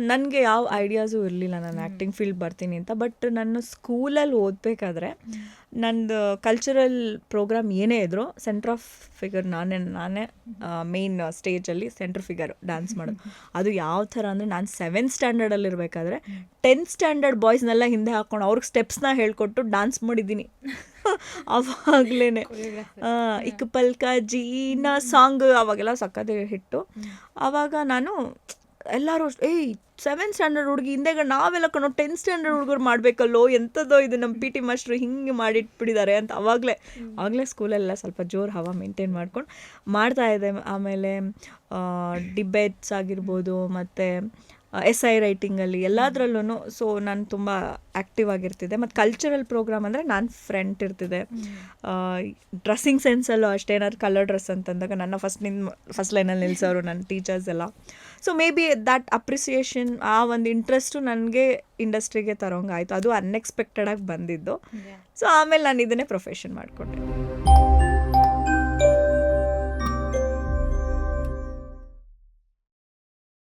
ನನಗೆ ಯಾವ ಐಡಿಯಾಸು ಇರಲಿಲ್ಲ ನಾನು ಆ್ಯಕ್ಟಿಂಗ್ ಫೀಲ್ಡ್ ಬರ್ತೀನಿ ಅಂತ. ಬಟ್ ನಾನು ಸ್ಕೂಲಲ್ಲಿ ಓದಬೇಕಾದ್ರೆ ನಂದು ಕಲ್ಚರಲ್ ಪ್ರೋಗ್ರಾಮ್ ಏನೇ ಇದ್ದರೂ ಸೆಂಟ್ರ್ ಆಫ್ ಫಿಗರ್ ನಾನೇ ಮೇಯ್ನ್ ಸ್ಟೇಜಲ್ಲಿ ಸೆಂಟ್ರ್ ಫಿಗರ್ ಡ್ಯಾನ್ಸ್ ಮಾಡೋದು. ಅದು ಯಾವ ಥರ ಅಂದರೆ ನಾನು 7th ಸ್ಟ್ಯಾಂಡರ್ಡಲ್ಲಿ ಇರಬೇಕಾದ್ರೆ 10th ಸ್ಟ್ಯಾಂಡರ್ಡ್ ಬಾಯ್ಸ್ನೆಲ್ಲ ಹಿಂದೆ ಹಾಕ್ಕೊಂಡು ಅವ್ರಿಗೆ ಸ್ಟೆಪ್ಸ್ನ ಹೇಳ್ಕೊಟ್ಟು ಡ್ಯಾನ್ಸ್ ಮಾಡಿದ್ದೀನಿ. ಅವಾಗಲೇ ಇಕ್ ಪಲ್ಕ ಜೀನ ಸಾಂಗ್ ಅವಾಗೆಲ್ಲ ಸಕ್ಕತ್ತೆ ಹಿಟ್ಟು. ಆವಾಗ ನಾನು ಎಲ್ಲರೂ 7th ಸ್ಟ್ಯಾಂಡರ್ಡ್ ಹುಡುಗಿ ಹಿಂದೆಗ ನಾವೆಲ್ಲ 10th ಸ್ಟ್ಯಾಂಡರ್ಡ್ ಹುಡುಗರು ಮಾಡಬೇಕಲ್ಲೋ, ಎಂಥದ್ದೋ ಇದು ನಮ್ಮ ಪಿ ಟಿ ಮಾಸ್ಟ್ರು ಹಿಂಗೆ ಮಾಡಿಟ್ಬಿಟ್ಟಿದ್ದಾರೆ ಅಂತ ಆವಾಗಲೇ ಸ್ಕೂಲೆಲ್ಲ ಸ್ವಲ್ಪ ಜೋರು ಹವಾ ಮೇಂಟೈನ್ ಮಾಡ್ಕೊಂಡು ಮಾಡ್ತಾಯಿದ್ದೆ. ಆಮೇಲೆ ಡಿಬೇಟ್ಸ್ ಆಗಿರ್ಬೋದು ಮತ್ತು SI ರೈಟಿಂಗಲ್ಲಿ ಎಲ್ಲದರಲ್ಲೂ ಸೊ ನಾನು ತುಂಬ ಆ್ಯಕ್ಟಿವ್ ಆಗಿರ್ತಿದ್ದೆ. ಮತ್ತು ಕಲ್ಚರಲ್ ಪ್ರೋಗ್ರಾಮ್ ಅಂದರೆ ನಾನು ಫ್ರೆಂಟ್ ಇರ್ತಿದ್ದೆ. ಡ್ರೆಸ್ಸಿಂಗ್ ಸೆನ್ಸಲ್ಲೂ ಅಷ್ಟೇ, ಏನಾದ್ರು ಕಲರ್ ಡ್ರೆಸ್ ಅಂತಂದಾಗ ನನ್ನ ಫಸ್ಟ್ ಲೈನಲ್ಲಿ ನಿಲ್ಲಿಸೋರು ನನ್ನ ಟೀಚರ್ಸ್ ಎಲ್ಲ. So may be that appreciation, ಆ ಒಂದು ಇಂಟ್ರೆಸ್ಟು ನನಗೆ ಇಂಡಸ್ಟ್ರಿಗೆ ತರೋಂಗಾಯಿತು. ಅದು ಅನ್ಎಕ್ಸ್ಪೆಕ್ಟೆಡಾಗಿ ಬಂದಿದ್ದು. ಸೊ ಆಮೇಲೆ ನಾನು ಇದನ್ನೇ ಪ್ರೊಫೆಷನ್ ಮಾಡಿಕೊಂಡೆ.